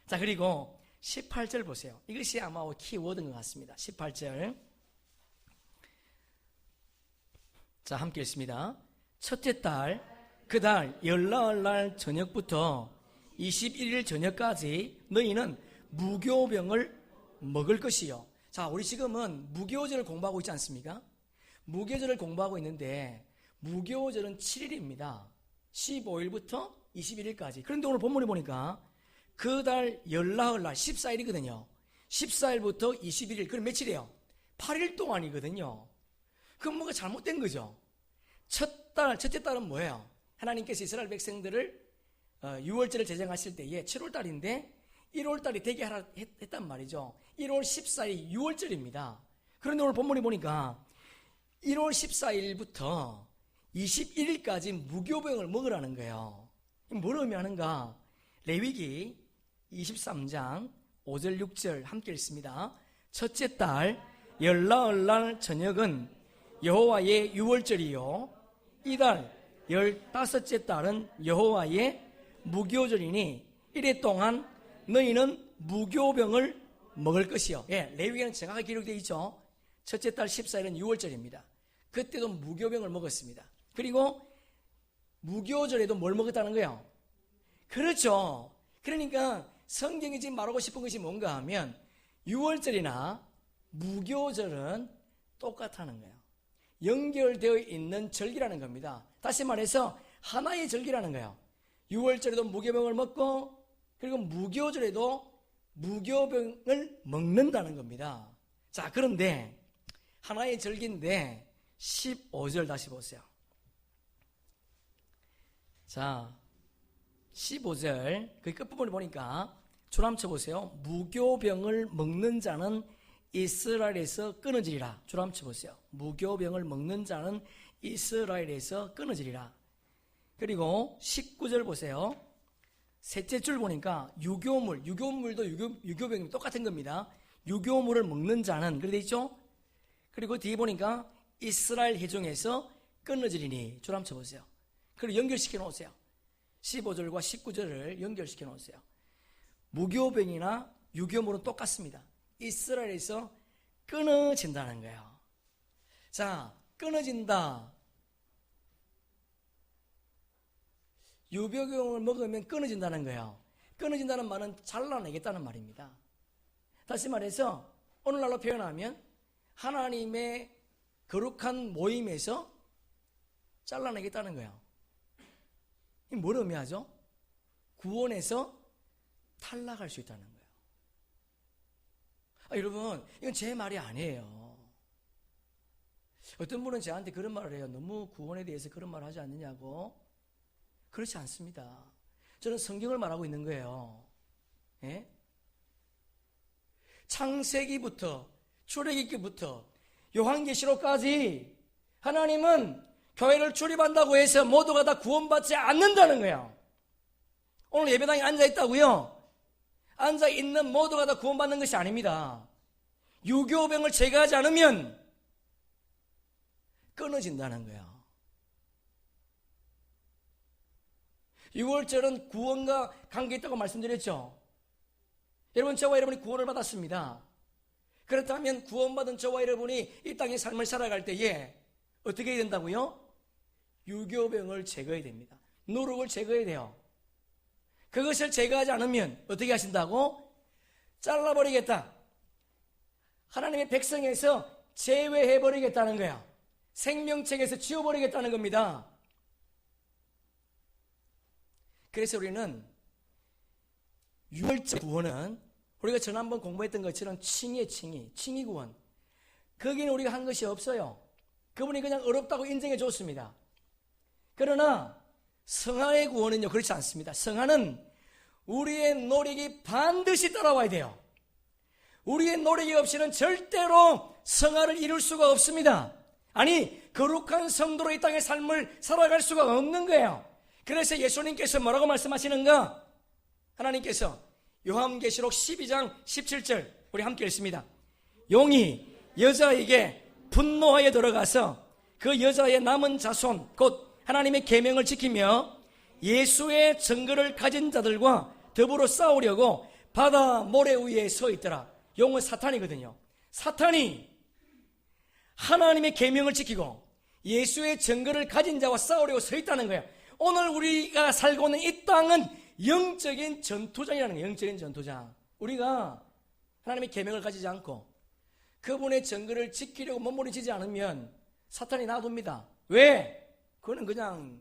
자, 그리고 18절 보세요. 이것이 아마 키워드인 것 같습니다. 18절. 자, 함께 읽습니다. 첫째 달, 그 달 열나흘 날 저녁부터 21일 저녁까지 너희는 무교병을 먹을 것이요. 자, 우리 지금은 무교절을 공부하고 있지 않습니까? 무교절을 공부하고 있는데 무교절은 7일입니다. 15일부터 21일까지. 그런데 오늘 본문에 보니까 그 달 열나흘 날 14일이거든요. 14일부터 21일. 그럼 며칠이에요? 8일 동안이거든요. 그럼 뭐가 잘못된 거죠? 첫째 달은 뭐예요? 하나님께서 이스라엘 백성들을 6월절을 제정하실 때에 7월달인데 1월달이 되게 하라 했단 말이죠. 1월 14일 6월절입니다. 그런데 오늘 본문에 보니까 1월 14일부터 21일까지 무교병을 먹으라는 거예요. 뭘 의미하는가? 레위기 23장 5절 6절 함께 읽습니다. 첫째 달 열나흘 날 저녁은 여호와의 유월절이요 이달 15째 달은 여호와의 무교절이니 이래 동안 너희는 무교병을 먹을 것이요. 예, 레위기에는 정확하게 기록되어 있죠. 첫째 달 14일은 유월절입니다. 그때도 무교병을 먹었습니다. 그리고 무교절에도 뭘 먹었다는 거예요? 그렇죠. 그러니까 성경이 지금 말하고 싶은 것이 뭔가 하면 유월절이나 무교절은 똑같다는 거예요. 연결되어 있는 절기라는 겁니다. 다시 말해서 하나의 절기라는 거예요. 유월절에도 무교병을 먹고 그리고 무교절에도 무교병을 먹는다는 겁니다. 자, 그런데 하나의 절기인데 15절 다시 보세요. 자, 15절 그 끝부분을 보니까 줄 한번 쳐보세요. 무교병을 먹는 자는 이스라엘에서 끊어지리라. 줄 한번 쳐보세요. 무교병을 먹는 자는 이스라엘에서 끊어지리라. 그리고 19절 보세요. 셋째 줄 보니까 유교물도 유교병이 똑같은 겁니다. 유교물을 먹는 자는 그래 돼 있죠? 그리고 뒤에 보니까 이스라엘 회중에서 끊어지리니. 줄 한번 쳐보세요. 그리고 연결시켜 놓으세요. 15절과 19절을 연결시켜 놓으세요. 무교병이나 유교물은 똑같습니다. 이스라엘에서 끊어진다는 거예요. 자, 끊어진다. 유교병을 먹으면 끊어진다는 거예요. 끊어진다는 말은 잘라내겠다는 말입니다. 다시 말해서 오늘날로 표현하면 하나님의 거룩한 모임에서 잘라내겠다는 거예요. 이게 뭘 의미하죠? 구원에서 탈락할 수 있다는 거예요. 여러분, 이건 제 말이 아니에요. 어떤 분은 저한테 그런 말을 해요. 너무 구원에 대해서 그런 말을 하지 않느냐고. 그렇지 않습니다. 저는 성경을 말하고 있는 거예요. 예? 창세기부터 출애굽기부터 요한계시록까지 하나님은 교회를 출입한다고 해서 모두가 다 구원받지 않는다는 거예요. 오늘 예배당에 앉아있다고요? 앉아있는 모두가 다 구원받는 것이 아닙니다. 유교병을 제거하지 않으면 끊어진다는 거예요. 유월절은 구원과 관계있다고 말씀드렸죠. 여러분, 저와 여러분이 구원을 받았습니다. 그렇다면 구원받은 저와 여러분이 이 땅의 삶을 살아갈 때에 어떻게 해야 된다고요? 유교병을 제거해야 됩니다. 누룩을 제거해야 돼요. 그것을 제거하지 않으면 어떻게 하신다고? 잘라버리겠다. 하나님의 백성에서 제외해버리겠다는 거야. 생명책에서 지워버리겠다는 겁니다. 그래서 우리는 유월절 구원은 우리가 지난번 공부했던 것처럼 칭의 구원. 거기는 우리가 한 것이 없어요. 그분이 그냥 어렵다고 인정해 줬습니다. 그러나 성화의 구원은요, 그렇지 않습니다. 성화는 우리의 노력이 반드시 따라와야 돼요. 우리의 노력이 없이는 절대로 성화를 이룰 수가 없습니다. 아니, 거룩한 성도로 이 땅의 삶을 살아갈 수가 없는 거예요. 그래서 예수님께서 뭐라고 말씀하시는가? 하나님께서 요한계시록 12장 17절 우리 함께 읽습니다. 용이 여자에게 분노하여 들어가서 그 여자의 남은 자손 곧 하나님의 계명을 지키며 예수의 증거를 가진 자들과 더불어 싸우려고 바다 모래 위에 서 있더라. 용은 사탄이거든요. 사탄이 하나님의 계명을 지키고 예수의 증거를 가진 자와 싸우려고 서 있다는 거예요. 오늘 우리가 살고 있는 이 땅은 영적인 전투장이라는 거예요. 영적인 전투장. 우리가 하나님의 계명을 가지지 않고 그분의 증거를 지키려고 몸부림치지 않으면 사탄이 놔둡니다. 왜? 그거는 그냥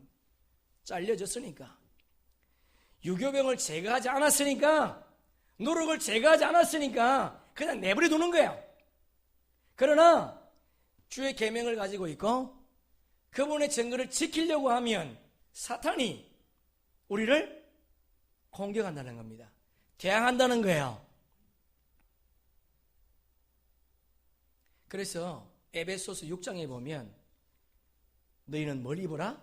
잘려졌으니까. 유교병을 제거하지 않았으니까, 노력을 제거하지 않았으니까 그냥 내버려 두는 거예요. 그러나 주의 계명을 가지고 있고 그분의 증거를 지키려고 하면 사탄이 우리를 공격한다는 겁니다. 대항한다는 거예요. 그래서 에베소서 6장에 보면 너희는 뭘 입어라?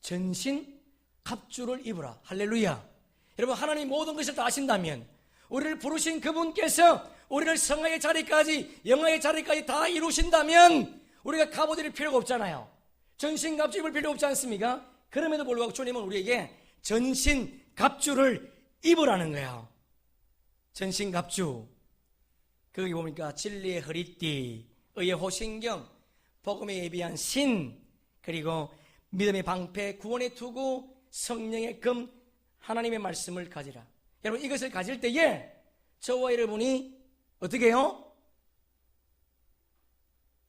전신 갑주를 입어라. 할렐루야. 여러분, 하나님 모든 것을 다 아신다면 우리를 부르신 그분께서 우리를 성화의 자리까지, 영화의 자리까지 다 이루신다면 우리가 갑옷 입을 필요가 없잖아요. 전신 갑주 입을 필요 없지 않습니까? 그럼에도 불구하고 주님은 우리에게 전신 갑주를 입으라는 거예요. 전신 갑주. 거기 보니까 진리의 허리띠, 의의 호신경, 복음에 예비한 신, 그리고 믿음의 방패, 구원의 투구, 성령의 금, 하나님의 말씀을 가지라. 여러분, 이것을 가질 때에 저와 여러분이 어떻게 해요?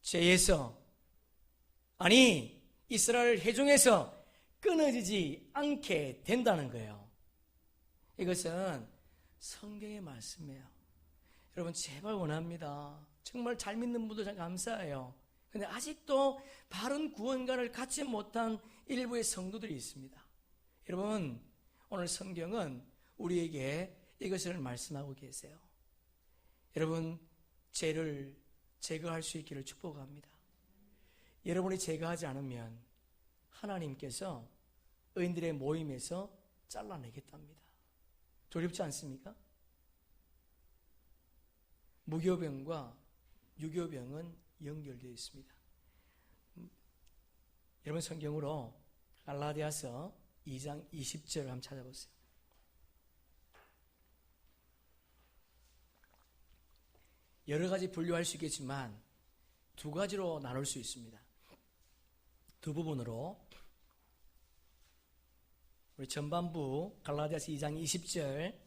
죄에서, 아니 이스라엘 회중에서 끊어지지 않게 된다는 거예요. 이것은 성경의 말씀이에요. 여러분, 제발 원합니다. 정말 잘 믿는 분들 참 감사해요. 근데 아직도 바른 구원관을 갖지 못한 일부의 성도들이 있습니다. 여러분, 오늘 성경은 우리에게 이것을 말씀하고 계세요. 여러분, 죄를 제거할 수 있기를 축복합니다. 여러분이 제거하지 않으면 하나님께서 의인들의 모임에서 잘라내겠답니다. 두렵지 않습니까? 무교병과 유교병은 연결되어 있습니다. 여러분, 성경으로 갈라디아서 2장 20절 한번 찾아보세요. 여러 가지 분류할 수 있겠지만 두 가지로 나눌 수 있습니다. 두 부분으로 우리 전반부 갈라디아서 2장 20절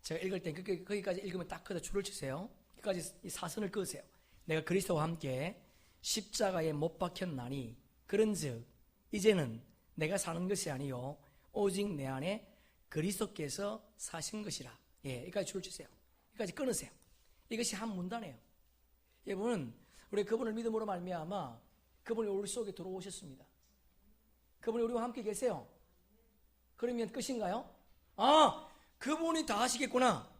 제가 읽을 때 거기까지 읽으면 딱 그대로 줄을 치세요. 거기까지 이 사선을 그으세요. 내가 그리스도와 함께 십자가에 못 박혔나니 그런즉 이제는 내가 사는 것이 아니요 오직 내 안에 그리스도께서 사신 것이라. 여기까지 줄을 치세요. 여기까지 끊으세요. 이것이 한 문단이에요. 여러분, 우리 그분을 믿음으로 말미암아 그분이 우리 속에 들어오셨습니다. 그분이 우리와 함께 계세요. 그러면 끝인가요? 그분이 다 하시겠구나.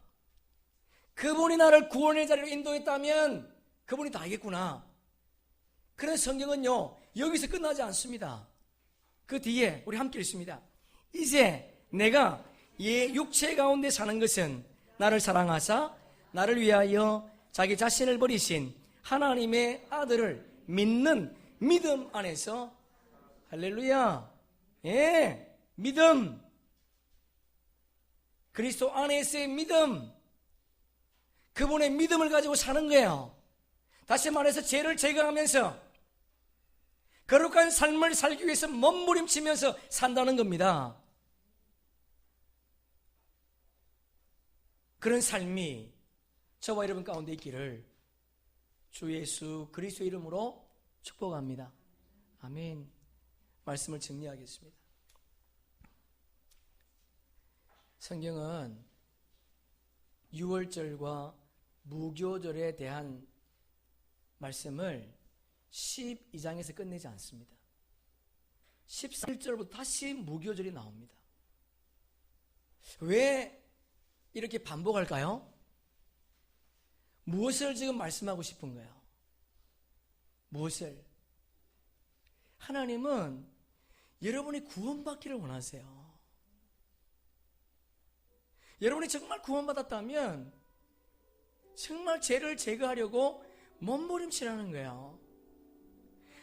그분이 나를 구원의 자리로 인도했다면 그분이 다 하겠구나. 그래서 성경은요, 여기서 끝나지 않습니다. 그 뒤에 우리 함께 읽습니다. 이제 내가 육체 가운데 사는 것은 나를 사랑하사 나를 위하여 자기 자신을 버리신 하나님의 아들을 믿는 믿음 안에서, 할렐루야, 믿음, 그리스도 안에서의 믿음, 그분의 믿음을 가지고 사는 거예요. 다시 말해서 죄를 제거하면서 거룩한 삶을 살기 위해서 몸부림치면서 산다는 겁니다. 그런 삶이 저와 여러분 가운데 있기를 주 예수 그리스도 이름으로 축복합니다. 아멘. 말씀을 정리하겠습니다. 성경은 유월절과 무교절에 대한 말씀을 12장에서 끝내지 않습니다. 13절부터 다시 무교절이 나옵니다. 왜 이렇게 반복할까요? 무엇을 지금 말씀하고 싶은 거예요? 무엇을? 하나님은 여러분이 구원받기를 원하세요. 여러분이 정말 구원받았다면 정말 죄를 제거하려고 몸부림치라는 거예요.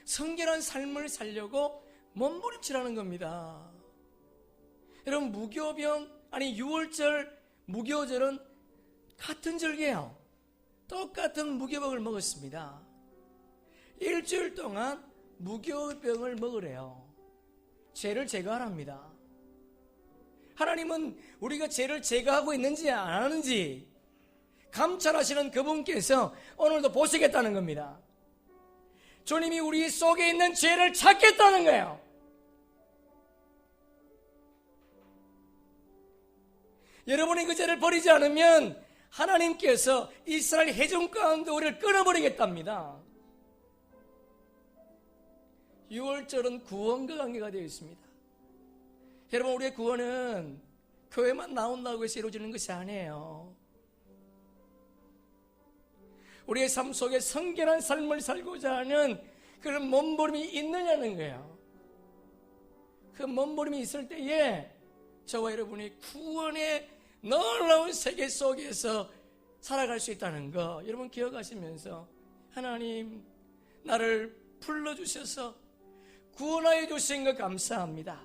성결한 삶을 살려고 몸부림치라는 겁니다. 여러분, 무교병, 아니 6월절, 무교절은 같은 절기예요. 똑같은 무교병을 먹었습니다. 일주일 동안 무교병을 먹으래요. 죄를 제거하랍니다. 하나님은 우리가 죄를 제거하고 있는지 안 하는지 감찰하시는 그분께서 오늘도 보시겠다는 겁니다. 주님이 우리 속에 있는 죄를 찾겠다는 거예요. 여러분이 그 죄를 버리지 않으면 하나님께서 이스라엘 회중 가운데 우리를 끊어버리겠답니다. 6월절은 구원과 관계가 되어 있습니다. 여러분, 우리의 구원은 교회만 나온다고 해서 이루어지는 것이 아니에요. 우리의 삶 속에 성결한 삶을 살고자 하는 그런 몸부림이 있느냐는 거예요. 그 몸부림이 있을 때에 저와 여러분이 구원의 놀라운 세계 속에서 살아갈 수 있다는 거 여러분 기억하시면서, 하나님 나를 불러주셔서 구원하여 주신 것 감사합니다.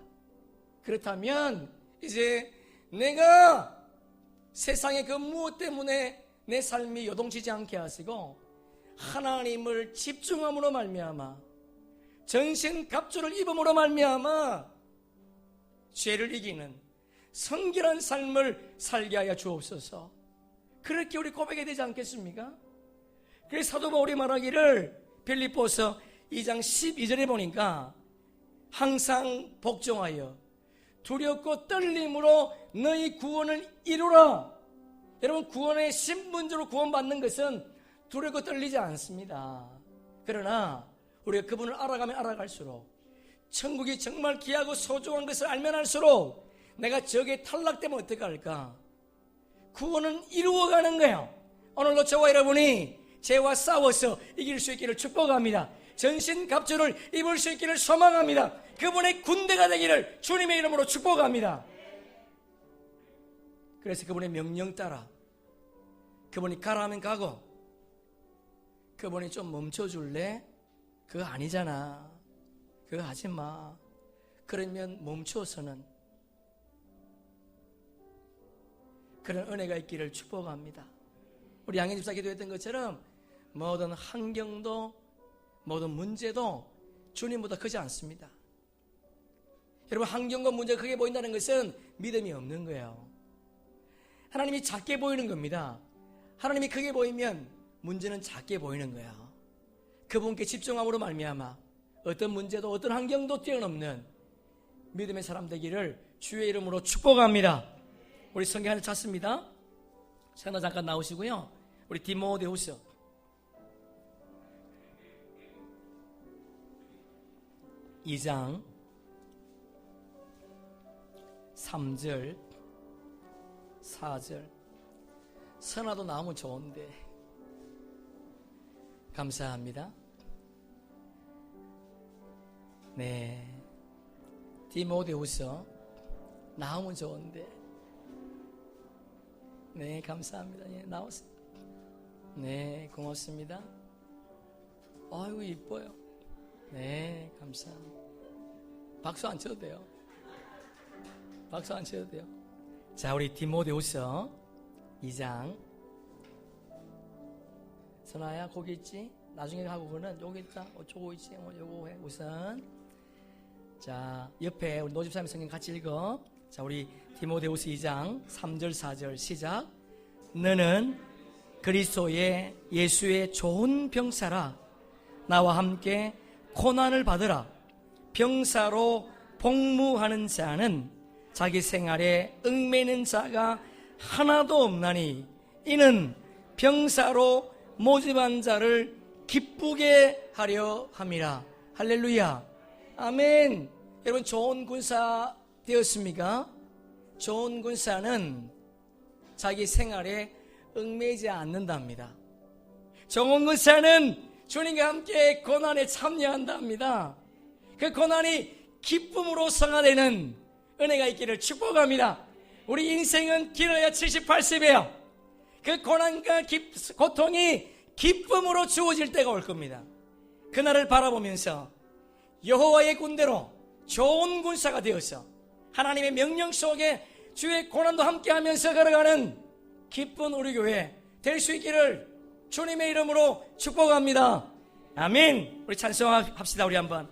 그렇다면 이제 내가 세상의 그 무엇 때문에 내 삶이 요동치지 않게 하시고 하나님을 집중함으로 말미암아, 전신갑주를 입음으로 말미암아 죄를 이기는 성결한 삶을 살게 하여 주옵소서. 그렇게 우리 고백해야 되지 않겠습니까? 그래서 사도 바울이 말하기를 빌립보서 2장 12절에 보니까 항상 복종하여 두렵고 떨림으로 너희 구원을 이루라. 여러분, 구원의 신분적으로 구원받는 것은 두렵고 떨리지 않습니다. 그러나 우리가 그분을 알아가면 알아갈수록, 천국이 정말 귀하고 소중한 것을 알면 알수록 내가 저기에 탈락되면 어떻게 할까? 구원은 이루어가는 거예요. 오늘도 저와 여러분이 죄와 싸워서 이길 수 있기를 축복합니다. 전신갑주를 입을 수 있기를 소망합니다. 그분의 군대가 되기를 주님의 이름으로 축복합니다. 그래서 그분의 명령 따라, 그분이 가라 하면 가고, 그분이 좀 멈춰줄래? 그거 아니잖아, 그거 하지마, 그러면 멈춰서는 그런 은혜가 있기를 축복합니다. 우리 양현 집사 기도했던 것처럼 모든 환경도 모든 문제도 주님보다 크지 않습니다. 여러분, 환경과 문제가 크게 보인다는 것은 믿음이 없는 거예요. 하나님이 작게 보이는 겁니다. 하나님이 크게 보이면 문제는 작게 보이는 거예요. 그분께 집중함으로 말미암아 어떤 문제도 어떤 환경도 뛰어넘는 믿음의 사람 되기를 주의 이름으로 축복합니다. 우리 성경 하나 찾습니다. 하나 잠깐 나오시고요. 우리 디모데후서 2장 3절 4절. 선화도 나오면 좋은데. 감사합니다. 네, 디모데후서 나오면 좋은데. 네, 감사합니다. 예, 나왔어요. 네, 고맙습니다. 아이고, 이뻐요. 네, 감사합니다. 박수 안 쳐도 돼요. 박수 안 쳐도 돼요. 자, 우리 디모데후서 2장. 선아야, 거기 있지? 나중에 하고 그는 여기 있다. 어쩌고 있지? 요거 해. 우선. 자, 옆에 우리 노집사님 성경 같이 읽어. 자, 우리 디모데후서 2장 3절 4절 시작. 너는 그리스도의 예수의 좋은 병사라. 나와 함께 고난을 받으라. 병사로 복무하는 자는 자기 생활에 얽매이는 자가 하나도 없나니 이는 병사로 모집한 자를 기쁘게 하려 함이라. 할렐루야. 아멘. 여러분, 좋은 군사 되었습니까? 좋은 군사는 자기 생활에 얽매이지 않는답니다. 좋은 군사는 주님과 함께 고난에 참여한답니다. 그 고난이 기쁨으로 성화되는 은혜가 있기를 축복합니다. 우리 인생은 길어야 70, 80이에요. 그 고난과 고통이 기쁨으로 주어질 때가 올 겁니다. 그날을 바라보면서 여호와의 군대로 좋은 군사가 되어서 하나님의 명령 속에 주의 고난도 함께하면서 걸어가는 기쁜 우리 교회 될 수 있기를 주님의 이름으로 축복합니다. 아멘. 우리 찬송합시다. 우리 한번.